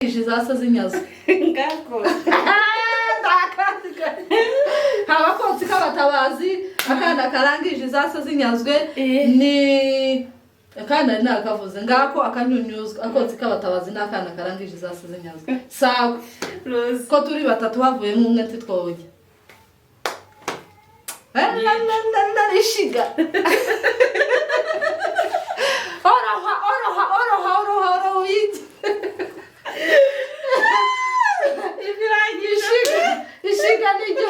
Izasa zinyazo. Ngako. Ndakandika. Haba konsi kabatabazi akana karangije izasa zinyazwe ni akana nakavuze ngako akanyunyuzwa akonsi kabatabazi nakana karangije izasa zinyazwe. Sakwe. Rose. Ko turi batatu bavuye nk'umwe titwoje. Ishiga. Oroha yiti. Ishiga nijyo.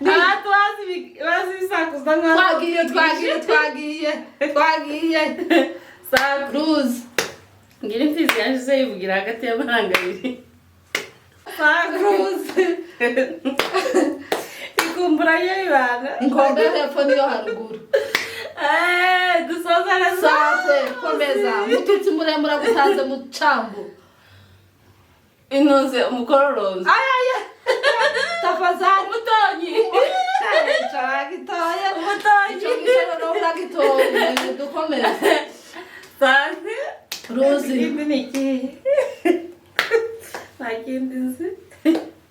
Abantu bazisakuza nka Twagiye. Sakruze. Ngira imfizi yanje yivugira hagati y'amahanga abiri. Sakruze. Ikumbura y'ibana. Inkombe hepfo niyo haruguru. Dusoza na Sakwe komeza. Mututsi muremura gutanze mu cambu. Inoze umukororozo. Aya. Tafazani Mutonyi. Chagitoya. Mutonyi. Chogitoro uragitoye. Dukomeza. Sakwe. Rozi. Ibi niki. Nakindize.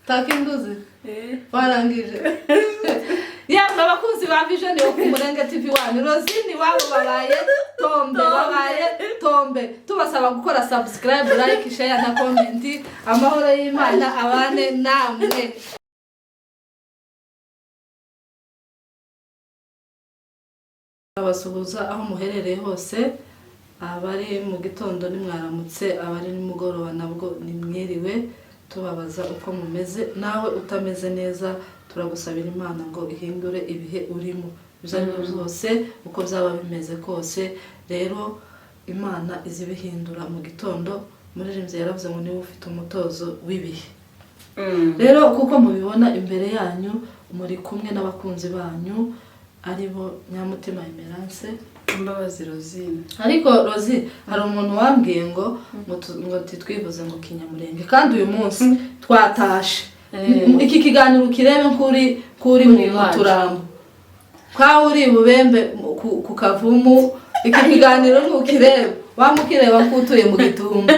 Takinduze. Warangije. Yamwe abakunzi ba Vision yo kumurenge TV 1 Rosini wabo babaye tombe tubasaba gukora subscribe like share na comment amahoro y'Imana abane namwe abasuhuza aho muherereye hose abari mu gitondo nimwaramutse abari nimugoroba nabwo nimwiriwe tubabaza uko mumeze nawe utameze neza turagusabira Imana ngo ihindure ibihe urimo bizarimo byose uko byaba bimeze kose rero Imana izibihindura mu gitondo muririmbye yaravuze ngo niwe ufite umutozo w'ibihe rero kuko mubibona imbere yanyu muri kumwe n'abakunzi banyu aribo Nyamutima Emerance Mbabazi Rosine. Ariko Rozi hari umuntu wambwiye ngo titwivuze ngo Kinyamurenge kandi uyu munsi twatashe iki kiganiro kirebe kuri mu turambo kwa uri bubembe ku kavumu iki kiganiro ntukirebe wamukireba kutuye mu gitumba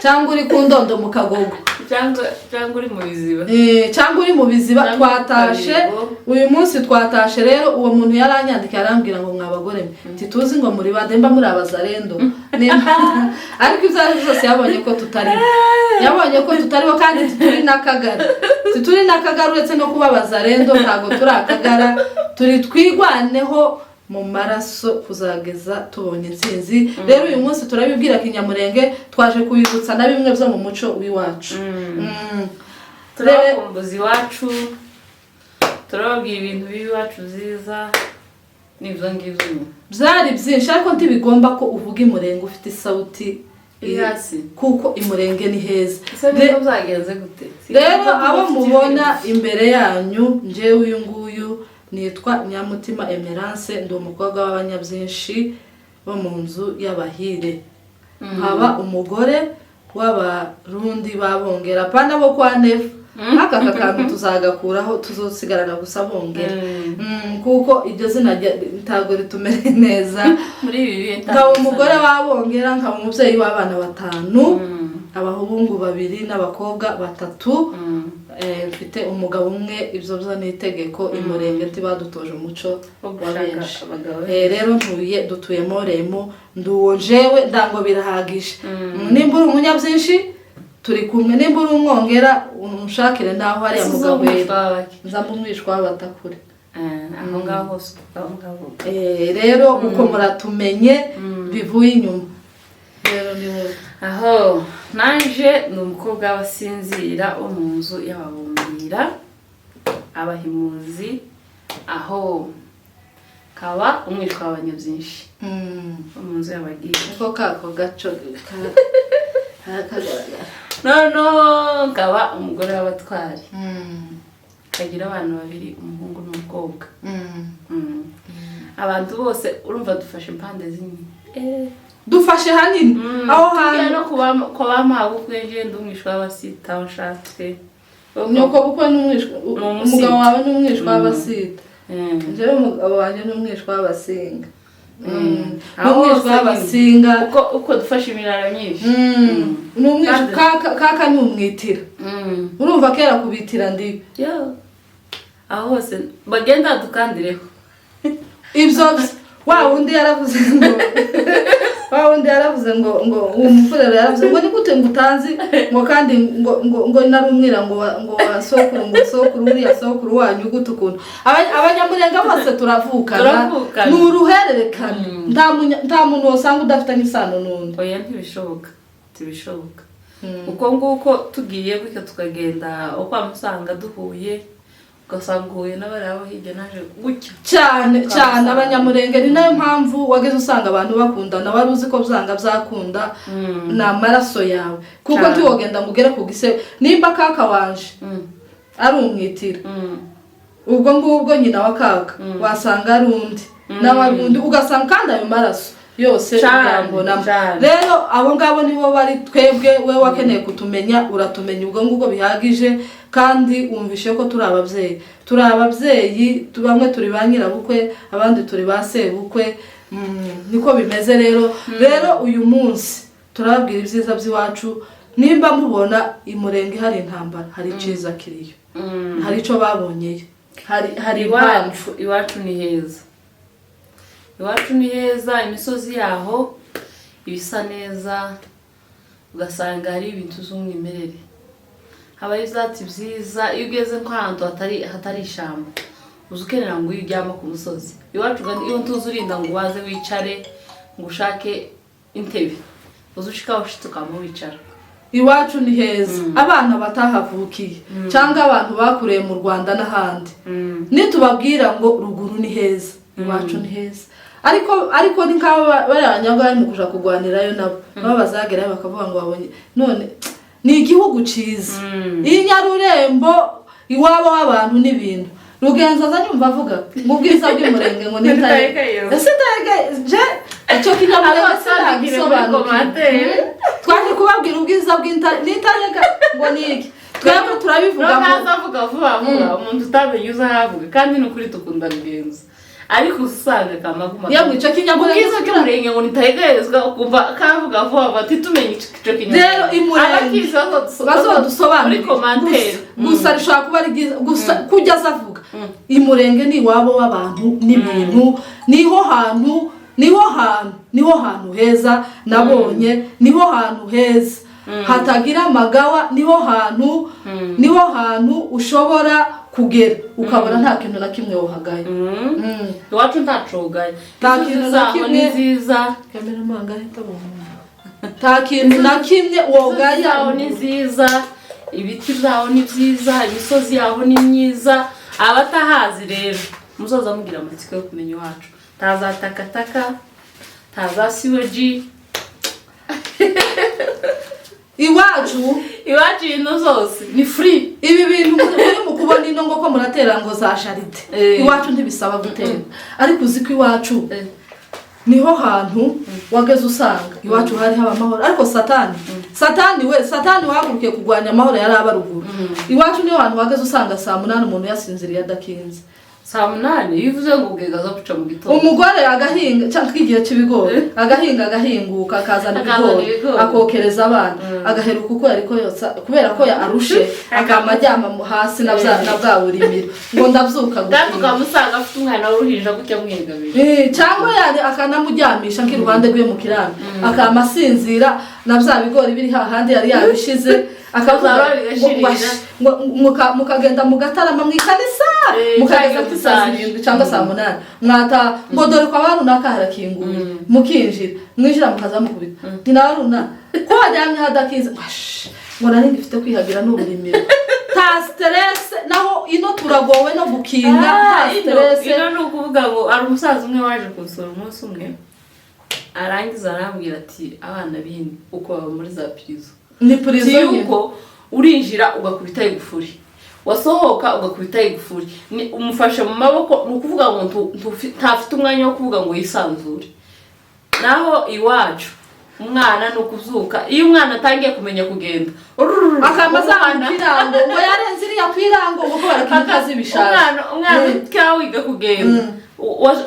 cyangwa uri ku ndondo mu kagogo cyangwa uri mu biziba cyangwa uri mu biziba twatashe uyu munsi twatashe rero uwo muntu yaranyandika arambwira ngo mwabagore tituzi ngo muri bande mba muri abazarendo ariko ibyo byose yabonye ko tutariho kandi turi n'akagara uretse no kuba abazarendo ntago turi akagara turi twigwaneho mu maraso kuzageza tubonye intsinzi rero uyu munsi turabibwira Kinyamurenge twaje kuyibutsa na bimwe byo mu muco w'iwacu turakumbuzi wacu turababwira ibintu b'iwacu ziza nivyo ngivyo byari byinshi ariko ntibigomba ko uvuga Imurenge ufite isauti irasi kuko Imurenge ni heza rero byagenze gute rero abo mubona imbere yanyu njewe uyu nguyu nitwa Nyamutima Emerance ndi umukobwa w'abanyabyinshi bo mu nzu y'abahire haba umugore w'abarundi babongera pana bo kwa nef aka kantu tuzagakuraho tuzosigarana gusa bongera kuko iryo zina ntago ritumere neza muri ibi nkaba umugore wabongera nkaba umubyeyi w'abana 5 abahungu 2 n'abakobwa 3 mfite umugabo umwe ibyo byo n'itegeko Imurenge ntibadutoje umuco w'abenshi rero dutuye Moremo nduwo jewe ndango birahagije nimba uri umunyabyinshi turi kumwe nimba uri umwongera umushakire naho hari umugabo nzamba umwishwa w'abatakure aho ngaho hose umugabo rero uko muratumenye bivuye inyuma rero ni aho nanje ni umukobwa wasinzira wo mu nzu y'ababumbira abahimuzi aho kaba umwishwa w'abanyabyinshi mu nzu y'abagiye ko kako gaco kagaragara no kaba umugore w'abatwari kagira abantu 2 umuhungu n'umukobwa abantu bose urumva dufashe impande zimwe dufashe hanini aho hantu no kuba bamabu kweje ndumwishwa w'abasita washatse nyoko bukwe n'umwishwa umugabo wawe n'umwishwa w'abasita jewe umugabo wanje n'umwishwa w'abasinga n'umwijwi w'abasinga uko dufashe imirara myinshi n'umwijwi kaka n'umwitira urumva kera kubitira ndi aho hose bagenda dukandireho ibyo wa wundi yaravuze ngo uwo mufurero yaravuze ngo ni gute ngutanzi ngo kandi ngo narumwira ngo wasokuru ngo sokuru uriya sokuru wanyu gute ukuntu abanyamurenga bose turavukana ni uruhererekane nta muntu wasanga udafitanye isano n'undi oya ntibishoboka uko nguko tugiye gutya tukagenda uko amusanga duhuye ugasanga uhuye n'abariho hirya naje gutya cyane abanyamurenge ni nayo mpamvu wageze usanga abantu bakundana wari uzi ko byanga byakunda ni amaraso yawe kuko ntiwogenda ngo ugere ku gise nimba kaka wanje ari umwitira ubwo ngubwo nyina wa kaka wasanga ari undi nawe ari undi ugasanga kandi ayo maraso yose uyambonamo rero abo ngabo nibo bari twebwe we wakeneye kutumenya uratumenya ubwo ngubwo bihagije kandi wumvishe ko turi ababyeyi bamwe turi ba nyirabukwe abandi turi ba sebukwe niko bimeze rero uyu munsi turababwira ibyiza by'iwacu nimba mubona imurenge hari intambara hari iciza kiriyo hari icyo babonyeyo hari iwacu ni heza iwacu ni heza imisozi yaho ibisa neza ugasanga hari ibintu z'umwimerere habaye ibyatsi byiza iyo ugeze nk'ahantu hatari ishyamba uzi ukenera ngo iyo uryama ku musozi iwacu iyo ntuzi urinda ngo waze wicare ngo ushake intebe uzi ushikaho ukamo wicara iwacu ni heza abana batahavukiye cyangwa abantu bakuriye mu Rwanda n'ahandi nitubabwira ngo ruguru ni heza iwacu ni heza ariko ni nk'abo baranyagwa bari mu kuja kugwanirayo nabo bazagerayo bakavuga ngo babonye none ni igihugu ciza inyarurembo iwabo w'abantu n'ibintu rugenza zanyumva avuga mu bwiza bw'umurenge ngo nitayega ese je icyo kinyamurenge sinagisobanukirwa twaje kubabwira ubwiza bw'intayega ngo niki twebwe turabivuga ngo azavuga vuba umuntu utamenye uzahavuga kandi n'ukuri tukunda rugenza ariko usanga kamaguma yamwe ico kinyamurenge ubwiza bw'umurenge ngo nitayegerezwa ukumva kavuga vuba bati tumenye ico kinyamurenge rero imurenge bazodusobanurira gusa rishobora kuba ari byiza gusa kujya azavuga imurenge ni iwabo w'abantu n'ibintu niho hantu heza nabonye niho hantu heza hatagira amagawa niho hantu ushobora kugera ukabona nta kintu na kimwe wohagaye iwacu ntacogaye nta kintu na kimwe nziza kamera manga nta kintu na kimwe wogaye aho ni nziza ibiti byaho ni byiza imisozi yaho ni myiza abatahazi rero muzoza mugira amatsiko yo kumenya iwacu tazatakataka tazasiweji iwacu ibintu zose ni free ibi bintu muri mu kubona ino ngo ko muratera ngo za charite iwacu ntibisaba gutera ariko uziko iwacu niho hantu wageze usanga iwacu hari haba amahoro ariko satani wahagurukiye kurwanya amahoro yari abaruguru iwacu niho hantu wageze usanga saa 8 umuntu yasinziriye adakinze saa 8 yivuze ngo ugegaza guca mu gitondo umugore agahinga cyangwa igihe cy'ibigori agahinguka akazana ibigori akokereza abana agaheruka uko ariko yose kubera ko arushe akamajyama hasi na bwa burimiro ngo ndabyuka ndavuga musanga afite umwana w'uruhinja gutya mwegabira cyangwa yari akanamujyamisha nk'iruhande rwe mu kiraro akamasinzira na bya bigori biri hahandi yari yabishize akavuga ngo mukagenda mugatarama mwikanisa mukageza saa 7 cyangwa saa 8 mwata ngo dore kwa barunaka harakinguye mukinjira mwinjira mukaza mukubita dinaruna ko wajyamye hadakiza ngo nari ngifite kwihagira n'uburimiro ta stress naho ino turagowe no gukinga ta stress ino no kuvuga ngo ari umusaza umwe waje kunsura umunsi umwe arangiza arambwira ati abana bindi uko baba muri za prison ni prison yuko urinjira ugakubita igufuri wasohoka ugakubita igufuri umufashe mu maboko nukuvuga ngo ntafite umwanya wo kuvuga ngo yisanzure naho iwacu umwana no kuzuka iyo umwana atangiye kumenya kugenda akamaza kwirango ngo yarenze iriya kwirango ngo barakikaza ibishaka umwana kawiga kugenda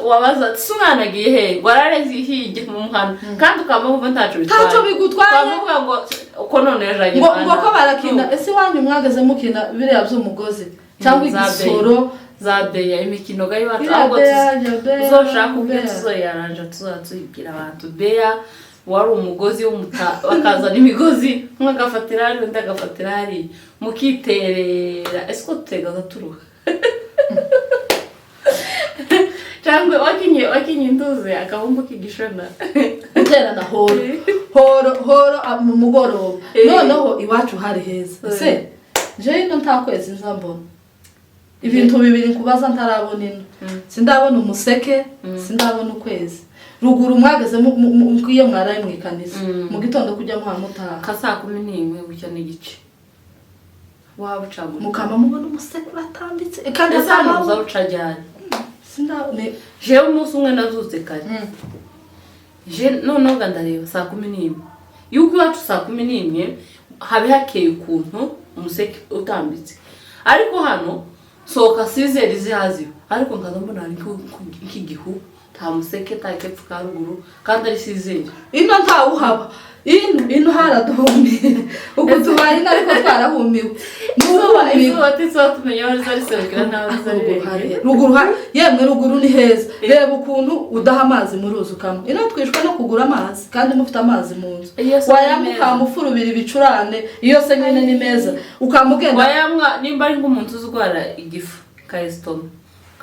wabaza umwana agiye he warareze ihige mu muhanda kandi ukamva ntaco bigutwaye ukavuga ngo uko none yaje ngo ko barakina ese wanyu mwageze mukina biriya by'umugozi cyangwa igisoro za beya imikino gayi bacu ahubwo tuzoshaka ubwe tuzoyaranja tuzatubwira abantu beya wari umugozi bakazana imigozi mwagafatira hari undi agafatira hari mukiterera ese ko tutegaza turuha cyangwa wakinye nduze akabumbu kigishona uterana horo mu mugoroba noneho iwacu hari heza se je ino ntakwezi nzambona ibintu bibiri nkubaza ntarabona ino sindabona umuseke sindabona ukwezi ruguru mwageze mukwiye mwaraye mwikanisa mu gitondo kujya mutaha kasa 11 bucya n'igice wabucagura mukama mubona umuseke uratambitse kandi asanga uzacajyana sindabone je umunsi umwe nazutse kare je noneho ndareba 11 yuko iwacu 11 habe hakeye ukuntu umuseke utambitse ariko hano soka sizeri zihazi ariko nkaza mbona iki gihu nta museke takepfu ka ruguru kandi ari sizeri ino ntawuhaba ino haraduhumiye uko tubaye ariko twarahumiwe izuba tumenye wari zari serukira nawe zari ruguru yemwe ruguru ni heza reba ukuntu udaha amazi mu ruzi ukamwe ino twishwe no kugura amazi kandi mufite amazi mu nzu wayamuka mufurubira ibicurane iyo se nyene ni meza ukamugenda wayamwa nimba ari nk'umuntu uzugwara igifu ka estoma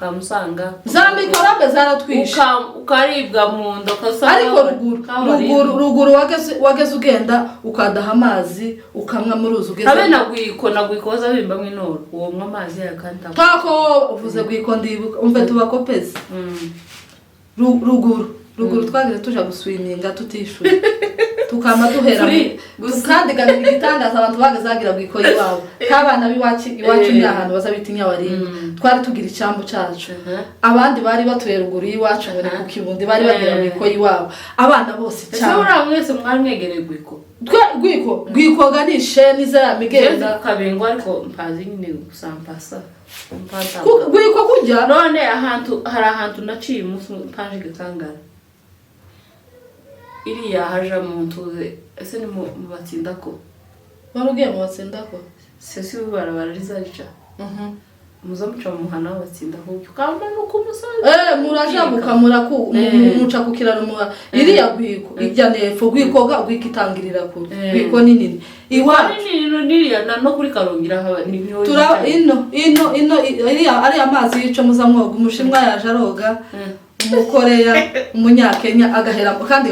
kamusanga za mikorobe zaratwishe ukaribwa mu ndo kasanga ariko ruguru wageze ugenda ukadaha amazi ukamwa mu ruzi ugeze habe nagwiko waza bimba mw'inoro uwo mwa amazi yakanta tako uvuze gwiko ndibuka umve tubakopeza ruguru twageze tuja guswiminga tutishuye tukama duhera kandi ganira igitangaza abantu bagazagira gwiko yiwabo kabana biwacu ni ahantu bazabita inyawaringa twari tugira icambu cacu abandi bari batuye ruguru yiwacu ngo ni ku kibundi bari bagira gwiko yiwabo abana bose cyane ese ura mwese mwari mwegereye gwiko gwiko ganishe nizera migenda kabengwa ariko mpazi nyine gusampasa gwiko kujya none hari ahantu naciye umunsi mpanje gitangara iriya haja mu ntuze ese ni mu batsindako warugiye mu batsindako sesi barabara rizarica muzamuca mu muhana watsindako ukamba nuko umusaza murajabuka muca ku kiraro iriya gwiko ijya nefo gwiko gwikitangirira kure gwiko nini iwacu niriya no kuri karongira haba niho tura ino iriya ari amazi yico muzamwoga umushimwa yaje aroga umukoreya umunyakenya agahera kandi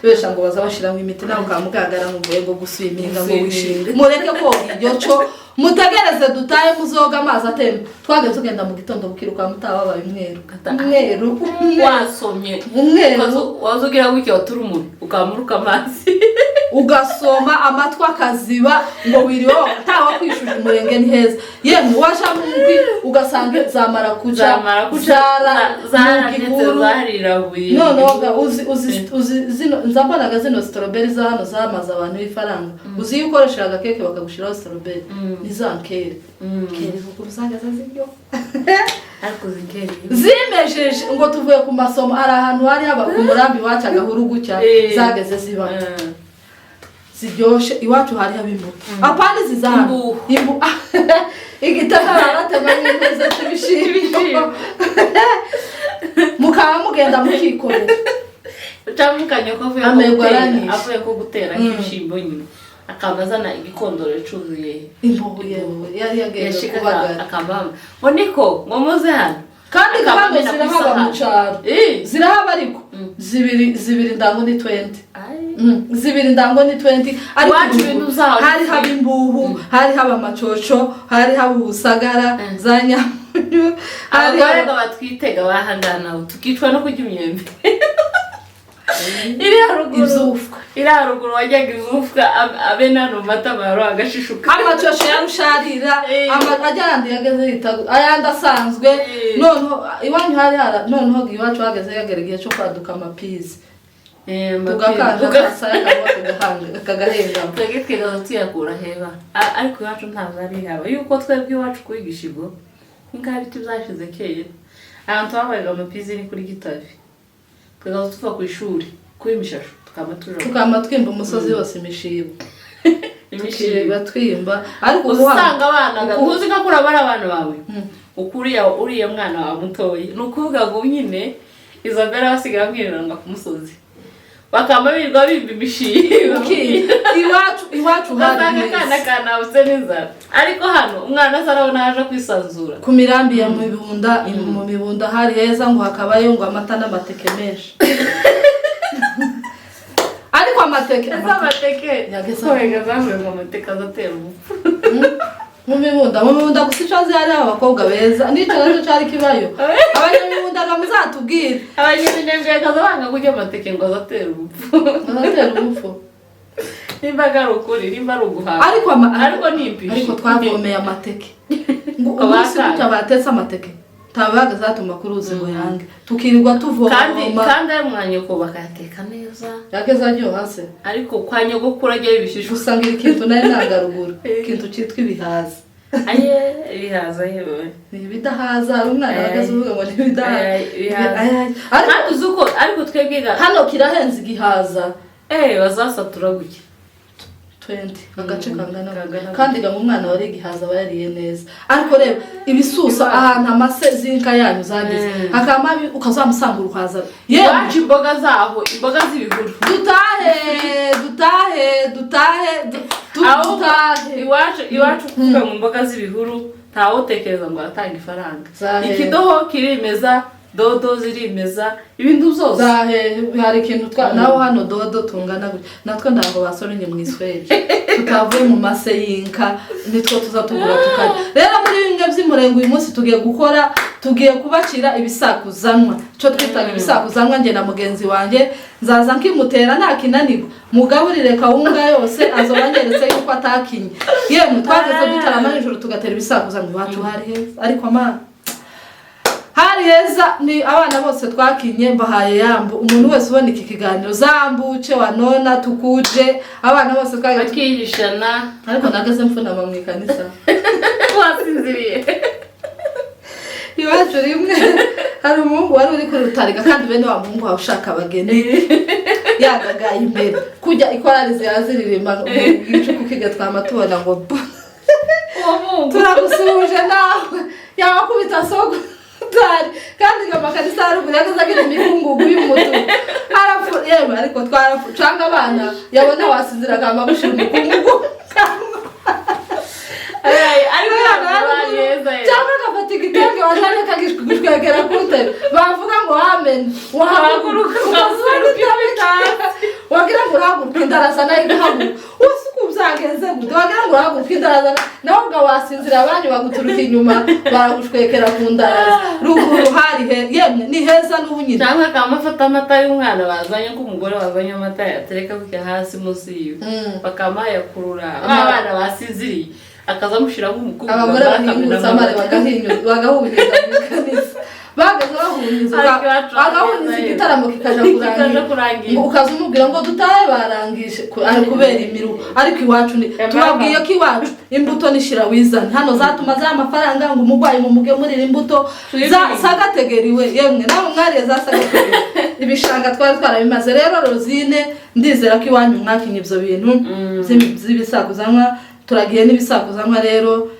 besha ngo bazabashira mu imiti naho kamugagara mu bwego guswiminga ngo wishimire mureke ko iryoco mutegereze dutaye muzoga amazi atemba twageze tugenda mu gitondo bukiruka mutababaye umweru wasomye wazugira wiki waturumuri ukamuruka amazi ugasoma amatwa kaziba ngo wiriwe tawa kwishuje umurenge ni heza yemwe washa mu mugwi ugasanga zamara kuja zarirabuye uzi zino nzambanaga zino strawberry za hano zamaza abantu bifaranga uzi yukoresha agakeke bakagushiraho strawberry nizankere kere vuko uzagaza zibyo ariko zinkere zimejeje ngo tuvuye ku masomo ari ahantu hari haba ku murambi wacaga hurugucya zageze ziba ziryoshe iwacu hari habimbuka apandi zizana imbu igitaka baratema n'intuze tubishimye mukaba mugenda mukikorera utamukanye ko avuye ko gutera nk'ibishimbo nyine akabazana igikondoro cuzuye imbuye yari yageze kubagara akabamba ngo niko ngo muze hano kandi kandi zirahaba mu cyaro zirahaba ariko zibiri ndango ni 20 zibiri ndango ni 20 ariko hari haba imbuhu hari haba amacoco hari haba ubusagara zanya abagore batwitega bahangana tukicwa no kurya imyembe iri haruguru wajyaga izufwa abe nano matabaro agashishuka amacoco yarusharira amajyandi yageze yitago ayandi asanzwe noneho iwanyu hari noneho iwacu hageze yagera igihe cyo kwaduka amapizi tugakanja saya kagahenga twegitwega tuyakura heba ariko iwacu ntazo ari haba yuko twebwe iwacu kwigishirwa ingahe biti byashize kera ahantu habaga amapizi ni kuri Gitavi tukaza tuva ku ishuri kuri Mishasho tukama twimba umusozi wose imishibo imishibo twimba ariko usanga abana tuzi ko kurabara abana bawe ukuriya uriye mwana wa mutoyi nukuvuga ngo nyine Isabella basigaye bamwiranga ku musozi bakamba birirwa bimba imishibo iwacu hari kana useneza ariko hano umwana asarabona aje kwisanzura ku mirambi ya mu mibunda hari heza ngo hakabayo ngo amata n'amateke menshi ariko amateke yageza zamwe ngo amateke azatera ubupfu mu mibunda gusa icazi hari abakobwa beza nico naco cari kibayo abanyamibunda gamuzatubwira abanyaminembwe kaza banga kujya amateke ngo azatera ubupfu nimba garukuri nimba ruguhaga ariko nimbi ariko twavomeye amateke ngo umunsi tutabatetse amateke tabaga zatuma kuruzi ngo yange tukirirwa tuvoma kandi umwanya ko bakateka neza yageza ryo hase ariko kwa nyogokura ryo ibishisho usanga ikintu nayo nangaruguru ikintu citwa ibihaza ibihaza yewe ibidahaza umwana bagaze uvuga ngo ibidahaza ariko twebwiga hano kirahenze igihaza bazasatura guke 20 agace kangana kandi ga mu mwana wari igihaza bayariye neza ariko reba ibisusa ahantu amase zinka yanyu zageze akama ukazamusanga uruhaza Wacu imboga zaho imboga z'ibihuru dutahe iwacu kuvuga mu mboga z'ibihuru ntawo tekereza ngo atanga ifaranga ikidoho kirimeza dodo zirimeza ibintu byose hari ikintu naho hano dodo tungana gutya natwe ndago basorenye mu iswere tutavuye mu mase yinka nitwo tuzatugura tukajya rero muri bimwe by'umurengo uyu munsi tugiye kubacira ibisakuzanwa cyo twitaga ibisakuzanwa nge na mugenzi wanjye nzaza nkimutera ntakinanirwa mugaburire kawunga yose azobangeretse yuko atakinye yemwe twageze dutarama nijoro tugatera ibisakuzanwa iwacu hari heza ariko hari heza ni abana bose twakinye mbahaye yambu umuntu wese ubona iki kiganiro zambuce wanona tukuje abana bose twagihishana ariko nageze mfunama mu ikanisa wasinziriye iwacu rimwe hari umuhungu wari uri kuri rutariga kandi bene wa muhungu wawe ushaka abageni yagagaye imbere kujya ikorarize yaziririmba mu gicuku kigatwama tubona ngo turagusuje nawe yabakubita soko kandi ngoma kanisa haruguru yagazagira imikungugu y'umutu arafu yema ariko twarafu canga abana yabona wasizira kama gushira umukungugu ariko yeza cyangwa gafata igitenge wajanye kagishwegera kute bavuga ngo amen wahaguruka wagira ngo haguruka indarasa nayo igahaguruka uzageze gute wagira ngo haguruka indarasa naho ngo wasinzira abanyu baguturuka inyuma baragushwekera ku ndaraza ruguru hari yemwe ni heza n'ubunyine cyangwa kamafata amata y'umwana bazanye ko umugore wazanye amata yatereka kujya hasi munsi yiwe bakamayakurura abana basinziriye akazamushira nk'umukuru abagore bahingutse amare bagahunyiza mu kanisa bagaze bahunyiza igitaramo kikaja kurangira ukaza umubwira ngo dutahe barangije kubera imiru ariko iwacu tubabwiye ko iwacu imbuto nishira wizana hano zatuma za amafaranga ngo umugwayi mu mugemurira imbuto zagategeriwe yemwe nawe mwariye zasagategeriwe ibishanga twari twarabimaze rero Rosine ndizera ko iwanyu mwakinye ibyo bintu z'ibisakuzanwa turagiye n'ibisakuzanwa rero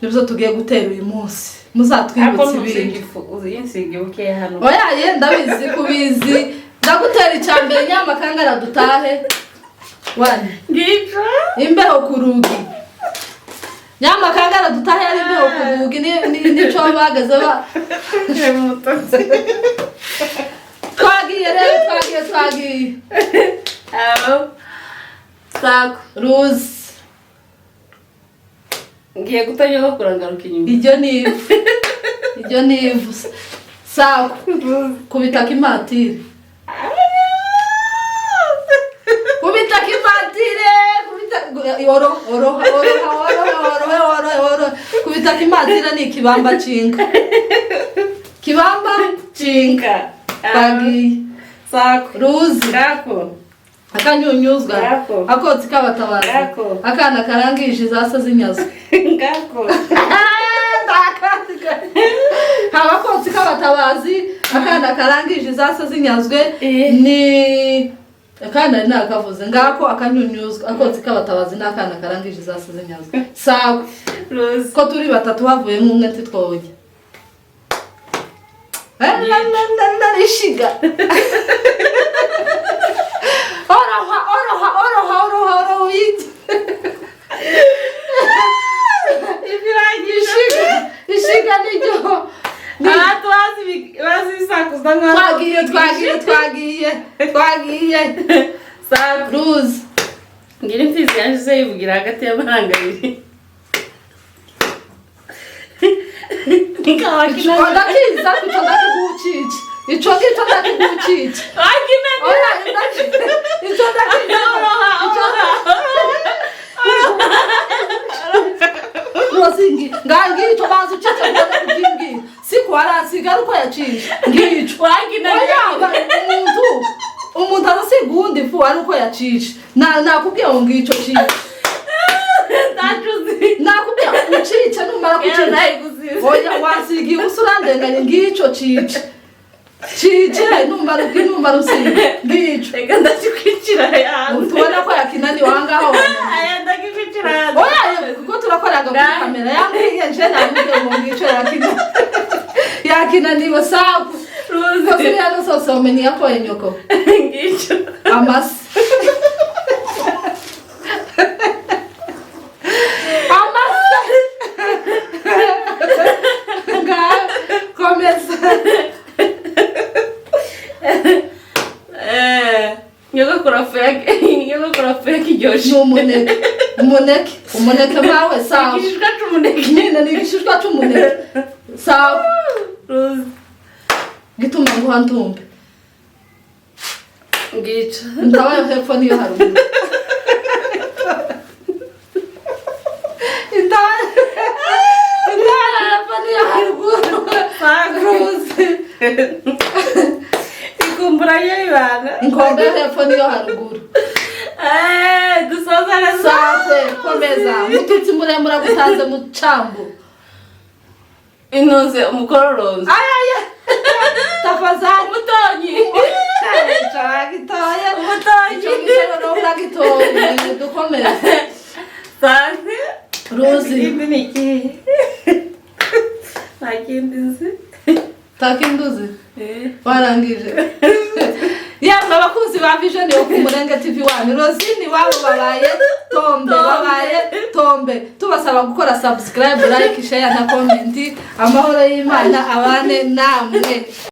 nibyo tugiye gutera uyu munsi muzatwibutse ibindi uzinsige uke hano oya ndabizi kubizi ndagutera icyambere nyamakangara dutahe wane ngica imbeho kurugi nyamakangara dutahe ari imbeho kurugi nico bageze ba twagiye rero twagiye Sakwe Ruzi ngiye gutanyaho kurangaruka inyuma Ijyo ni ivu Sakwe kubitaka imatire kubitaka imatire oro kubitaka imatire ni kibamba cinka bagiye Sakwe Ruzi ngako akanyunyuzwa akotsi kabatabaza akana karangije zasa zinyazwe ngako abakotsi kaba k'abatabazi akana karangije izase zinyazwe ni akana nakavuze ngako akanyunyuzwa akotsi k'abatabazi n'akana karangije izase zinyazwe Sakwe ko turi batatu bavuye nk'umwe titwoye ishiga oroha yiti ishiga nijyo bazisakuza twagiye Ruzi ngira imfizi yaje yivugira hagati y'amaranga abiri ndakiza kutonda kigucici ico ngito ndakigucici Rosingi ngangi ico bazo cece ngone kukingi siku arasiga uko yacisha ngico umuntu arasigundi fu ari uko yacisha nakubwiye ngo ngico cici nakubwiye ucice numara kucisha oya wasigi usurandenganye ngico cici numara usiga ngico reka ndakikwicira yanze tubona ko yakinani wangaho aya ndakikwicira yanze oya kuko turakoraga kuri kamera yambwiye nje namubwiye ngo ngico yakinaniwe Sakwe Ruzi siriya no sose umenye yakoye nyoko ngico amasi nyogokora fake Josh umuneke bawe Sakwe igishishwa c'umuneke nyine ni igishishwa c'umuneke Sakwe Ruzi gituma nguha ntumbe ngico ndabaye hepfo niyo haruguru indaya hepfo niyo haruguru Ruzi ikumbura y'ibana inkombe hepfo niyo haruguru dusozana Sakwe komeza mututsi muremura gutanze mu cambu inoze umukororozo aya tafazani umutonyi Chagitoya umutonyi ico gitoro uragitoye dukomeza Sakwe Ruzi ibi niki nakindi takinduzi warangije yamwe abakuzi ba Vision yo ku Murenge TV wani Rosini wabo babaye tombe tubasaba gukora subscribe like share na comment amahoro y'Imana abane namwe